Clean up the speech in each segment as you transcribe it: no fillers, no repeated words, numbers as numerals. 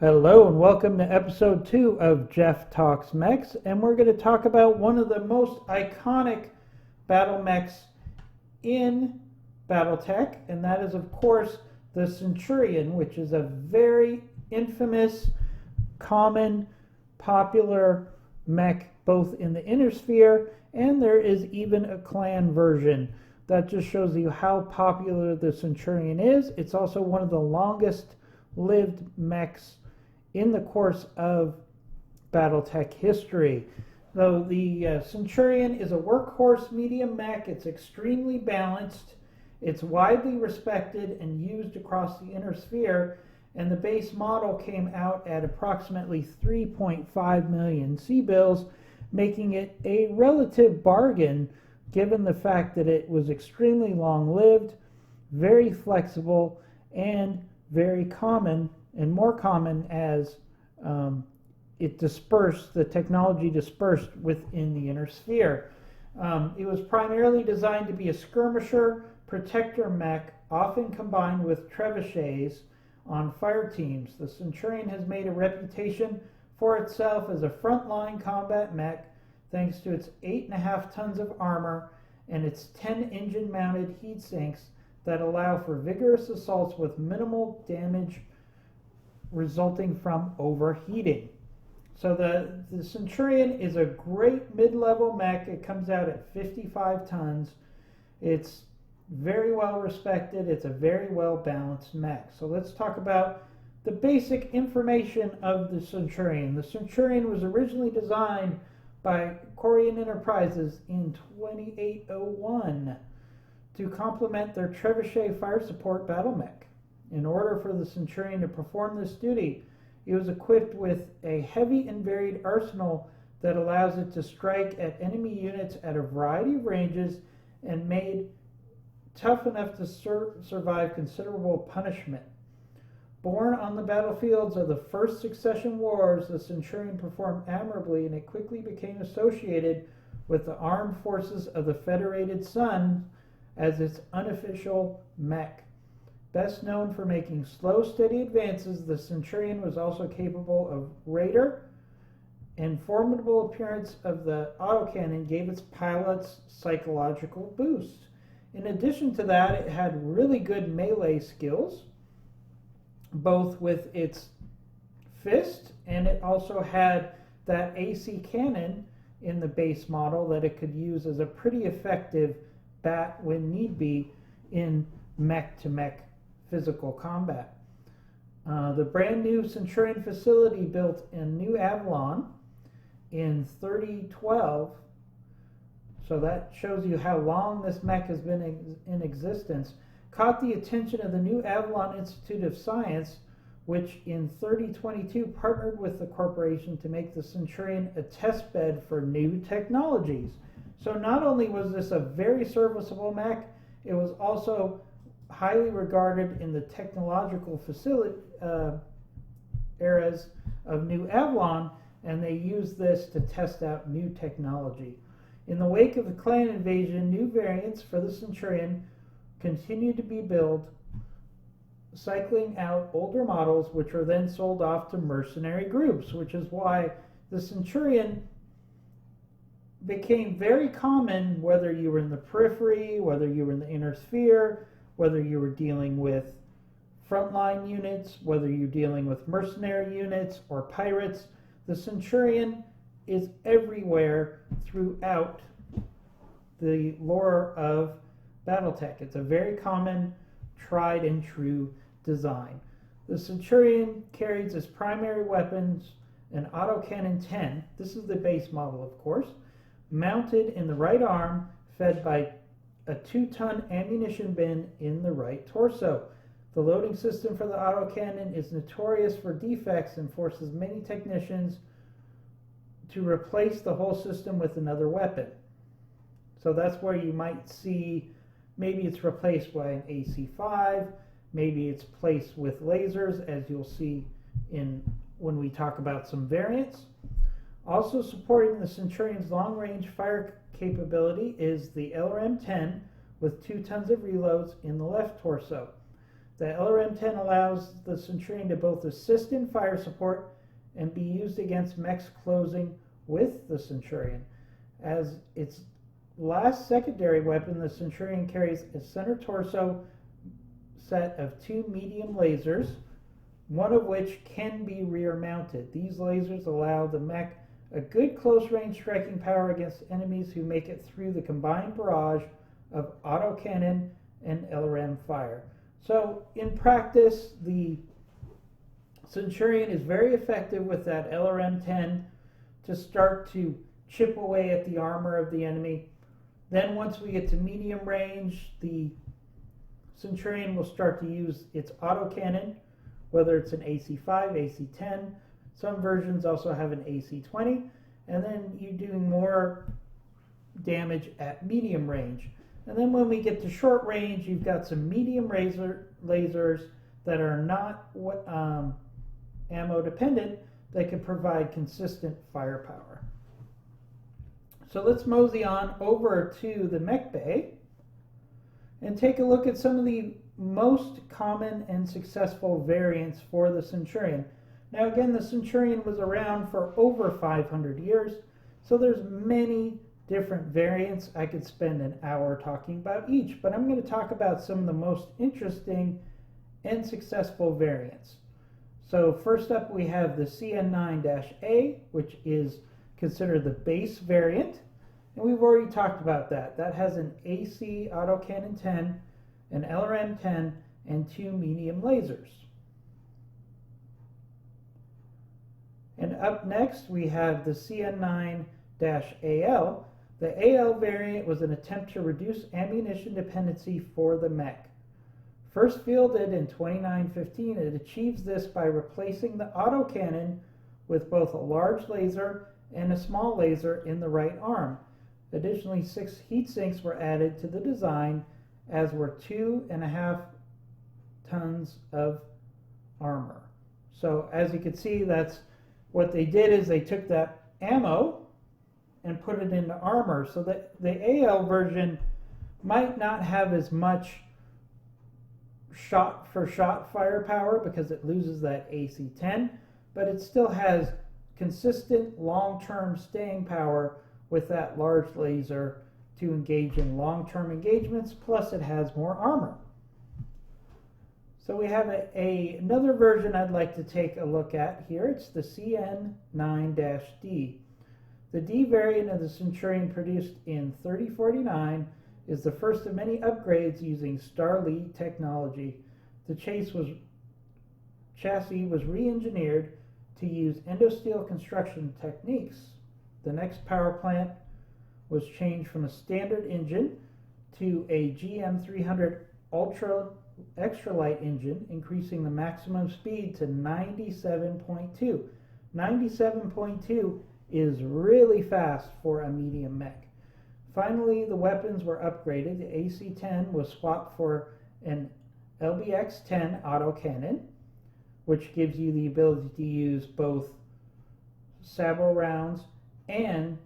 Hello and welcome to episode 2 of Jeff Talks Mechs, and we're going to talk about one of the most iconic battle mechs in Battletech, and that is of course the Centurion, which is a very infamous, common, popular mech both in the Inner Sphere, and there is even a clan version. That just shows you how popular the Centurion is. It's also one of the longest lived mechs in the course of Battletech history. Though the Centurion is a workhorse medium mech, it's extremely balanced, it's widely respected and used across the Inner Sphere, and the base model came out at approximately 3.5 million C-bills, making it a relative bargain given the fact that it was extremely long-lived, very flexible, and very common, and more common as the technology dispersed within the Inner Sphere. It was primarily designed to be a skirmisher, protector mech, often combined with trebuchets on fire teams. The Centurion has made a reputation for itself as a frontline combat mech thanks to its 8.5 tons of armor and its 10 engine mounted heat sinks that allow for vigorous assaults with minimal damage resulting from overheating. So the Centurion is a great mid-level mech. It comes out at 55 tons. It's very well respected. It's a very well balanced mech. So let's talk about the basic information of the Centurion. The Centurion was originally designed by Korean Enterprises in 2801 to complement their trebuchet fire support battle mech. In order for the Centurion to perform this duty, it was equipped with a heavy and varied arsenal that allows it to strike at enemy units at a variety of ranges and made tough enough to survive considerable punishment. Born on the battlefields of the First Succession Wars, the Centurion performed admirably, and it quickly became associated with the armed forces of the Federated Sun as its unofficial mech. Best known for making slow, steady advances, the Centurion was also capable of radar, and formidable appearance of the autocannon gave its pilots psychological boost. In addition to that, it had really good melee skills, both with its fist, and it also had that AC cannon in the base model that it could use as a pretty effective bat when need be in mech-to-mech physical combat. The brand new Centurion facility, built in New Avalon in 3012, so that shows you how long this mech has been in existence, caught the attention of the New Avalon Institute of Science, which in 3022 partnered with the corporation to make the Centurion a test bed for new technologies. So not only was this a very serviceable mech, it was also highly regarded in the technological facility eras of New Avalon, and they used this to test out new technology. In the wake of the clan invasion, new variants for the Centurion continued to be built, cycling out older models which were then sold off to mercenary groups, which is why the Centurion became very common whether you were in the periphery, whether you were in the Inner Sphere, whether you were dealing with frontline units, whether you're dealing with mercenary units or pirates. The Centurion is everywhere throughout the lore of Battletech. It's a very common, tried and true design. The Centurion carries as primary weapons an autocannon 10. This is the base model, of course, mounted in the right arm, fed by a 2-ton ammunition bin in the right torso. The loading system for the autocannon is notorious for defects and forces many technicians to replace the whole system with another weapon. So that's where you might see maybe it's replaced by an AC-5, maybe it's placed with lasers, as you'll see when we talk about some variants. Also supporting the Centurion's long-range fire capability is the LRM-10 with 2 tons of reloads in the left torso. The LRM-10 allows the Centurion to both assist in fire support and be used against mechs closing with the Centurion. As its last secondary weapon, the Centurion carries a center torso set of 2 medium lasers, one of which can be rear mounted. These lasers allow the mech a good close range striking power against enemies who make it through the combined barrage of autocannon and LRM fire. So in practice, the Centurion is very effective with that LRM-10 to start to chip away at the armor of the enemy. Then once we get to medium range, the Centurion will start to use its autocannon, whether it's an AC-5, AC-10. Some versions also have an AC-20, and then you're doing more damage at medium range. And then when we get to short range, you've got some medium lasers that are not ammo dependent that can provide consistent firepower. So let's mosey on over to the mech bay and take a look at some of the most common and successful variants for the Centurion. Now again, the Centurion was around for over 500 years, so there's many different variants. I could spend an hour talking about each, but I'm going to talk about some of the most interesting and successful variants. So first up we have the CN9-A, which is considered the base variant, and we've already talked about that. That has an AC autocannon 10, an LRM 10, and 2 medium lasers. And up next we have the CN9-AL. The AL variant was an attempt to reduce ammunition dependency for the mech. First fielded in 2915, it achieves this by replacing the autocannon with both a large laser and a small laser in the right arm. Additionally, 6 heat sinks were added to the design, as were 2.5 tons of armor. So as you can see, that's what they did, is they took that ammo and put it into armor. So that the AL version might not have as much shot for shot firepower because it loses that AC-10, but it still has consistent long-term staying power with that large laser to engage in long-term engagements, plus it has more armor. So we have another version I'd like to take a look at here. It's the CN9-D. The D variant of the Centurion, produced in 3049, is the first of many upgrades using Starlee technology. The chassis was re-engineered to use endosteel construction techniques. The next power plant was changed from a standard engine to a GM300 Ultra extra light engine, increasing the maximum speed to 97.2. 97.2 is really fast for a medium mech. Finally, the weapons were upgraded. The AC-10 was swapped for an LBX-10 autocannon, which gives you the ability to use both sabot rounds and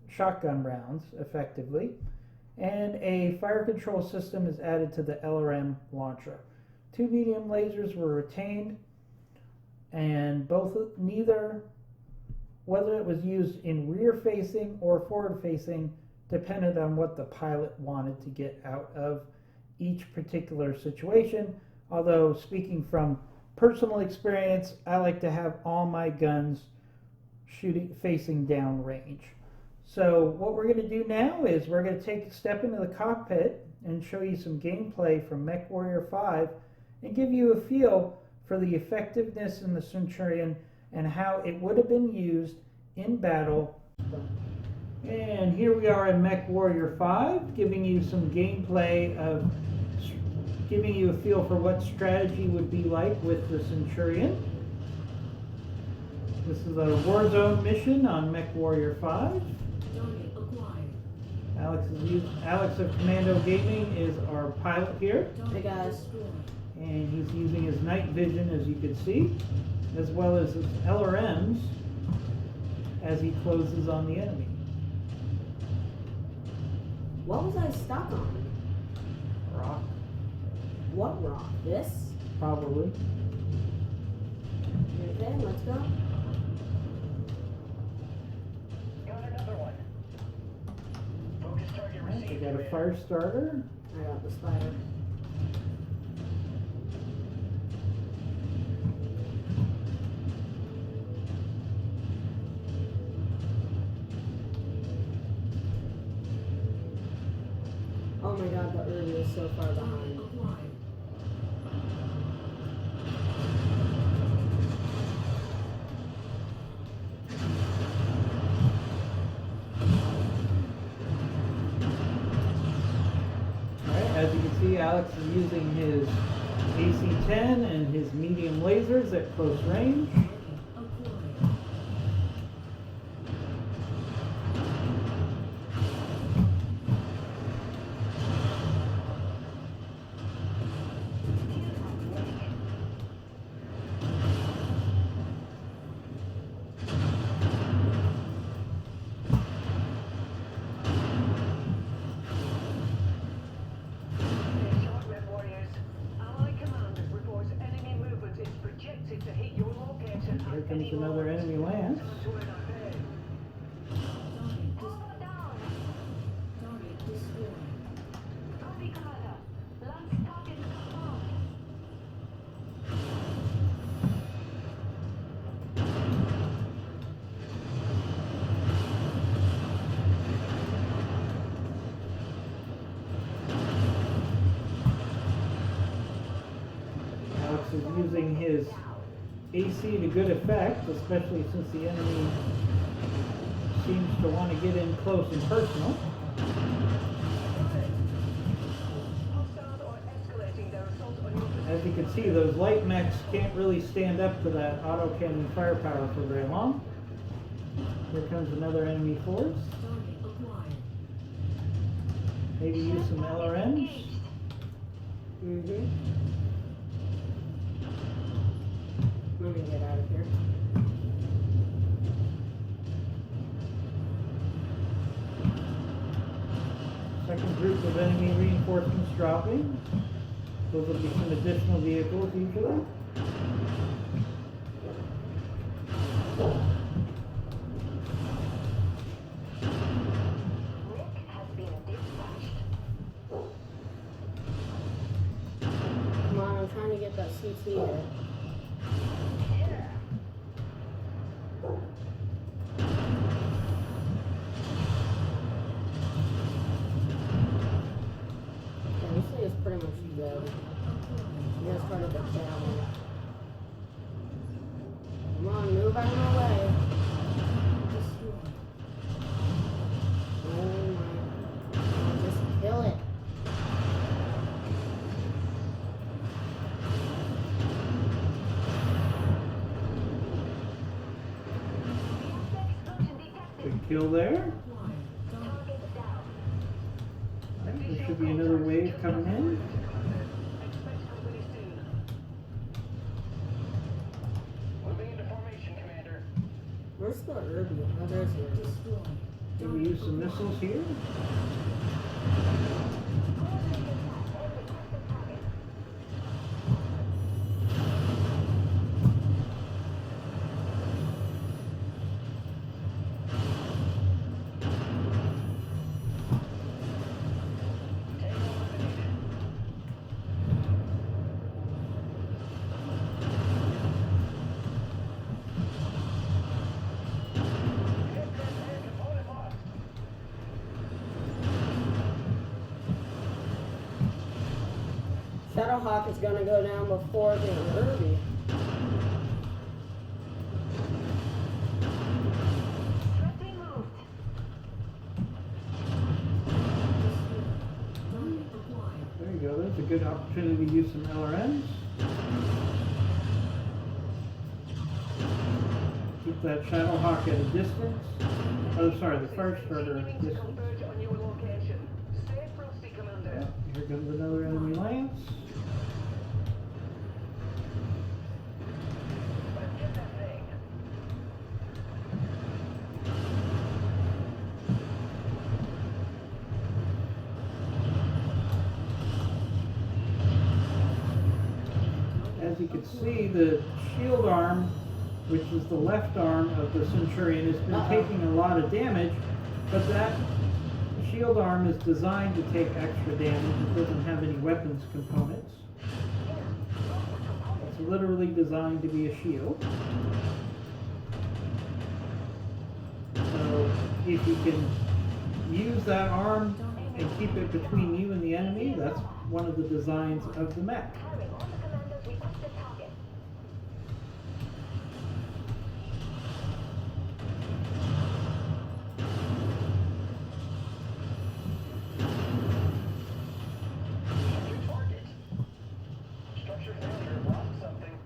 shotgun rounds effectively. And a fire control system is added to the LRM launcher. 2 medium lasers were retained, and whether it was used in rear facing or forward facing depended on what the pilot wanted to get out of each particular situation. Although, speaking from personal experience, I like to have all my guns facing down range. So what we're going to do now is we're going to take a step into the cockpit and show you some gameplay from MechWarrior 5 and give you a feel for the effectiveness in the Centurion and how it would have been used in battle. And here we are in MechWarrior 5, giving you some gameplay of giving you a feel for what strategy would be like with the Centurion. This is a Warzone mission on MechWarrior 5. Alex of Commando Gaming is our pilot here. Hey guys. And he's using his night vision, as you can see, as well as his LRMs as he closes on the enemy. What was I stuck on? Rock. what rock? This? Probably. Okay, let's go. Got another one. Focus target Alright, we received. got a fire starter. I got the spider. Oh my god, the Irby is so far behind. Alright, as you can see, Alex is using his AC-10 and his medium lasers at close range. Short red warriors. Allied commander reports enemy movement is projected to hit your location. Here at comes any another moment. enemy lance. Centurion ahead. Copy, commander. Lance target confirmed. Alex is using his AC to good effect, especially since the enemy seems to want to get in close and personal. Hostiles are escalating their assault on your position. As you can see, those light mechs can't really stand up to that autocannon firepower for very long. Here comes another enemy force. Maybe use some LRMs. Mm-hmm. Let me get out of here. Second group of enemy reinforcements dropping. Those will be some additional vehicles usually. Mech has been dispatched. Come on, I'm trying to get that CT hit. Yeah, this thing is pretty much dead. You guys started the challenge. Come on, move out of my way. Oh my. Oh, just kill it. Explosion detected. Good kill there. Target down. Alright, there should be another wave coming in. Expect company soon. Moving into formation, Commander. Where's the Irby? Oh, there's the Irby. Maybe use some missiles here. Shadowhawk is gonna go down before the Irby. Threat removed. There you go. That's a good opportunity to use some LRMs. Keep that Shadowhawk at a distance. Oh, sorry, the first starter at a Continuing to distance. converge on your location. Stay frosty, Commander. Here comes another enemy lance. Let's get that thing. as you can see, the shield arm, which is the left arm of the Centurion, has been taking a lot of damage, but that shield arm is designed to take extra damage. It doesn't have any weapons components. It's literally designed to be a shield. So if you can use that arm and keep it between you and the enemy, that's one of the designs of the mech. Firing all the commandos requested target. New target. Structure failure. Lost something.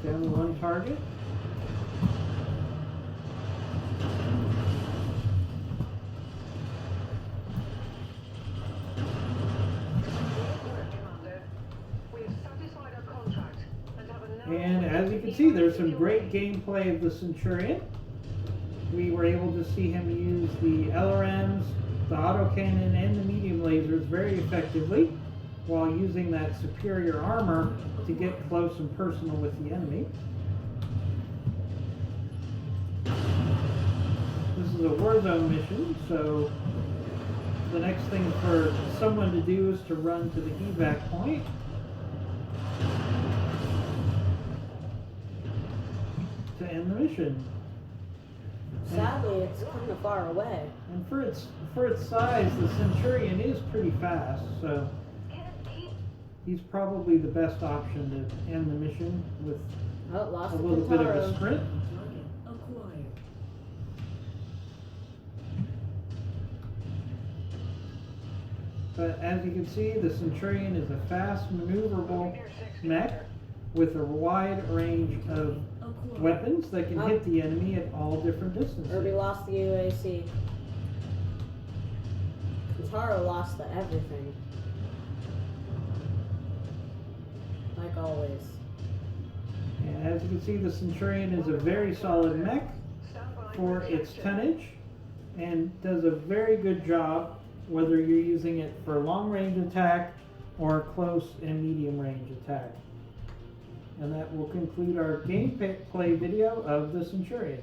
Down to one target. Commander, we have satisfied our contract and have a And as you can see, there's some great gameplay of the Centurion. We were able to see him use the LRMs, the autocannon, and the medium lasers very effectively, while using that superior armor to get close and personal with the enemy. This is a Warzone mission, so the next thing for someone to do is to run to the evac point. To end the mission. Sadly, it's kind of far away. And for its size, the Centurion is pretty fast, so he's probably the best option to end the mission with Oh, lost a the little bit of a Kintaro. sprint. But as you can see, the Centurion is a fast, maneuverable mech with a wide range of weapons that can hit the enemy at all different distances. Irby lost the UAC. Kintaro lost the everything. Like always. And as you can see, the Centurion is a very solid mech for its tonnage and does a very good job whether you're using it for long range attack or close and medium range attack. And that will conclude our gameplay video of the Centurion.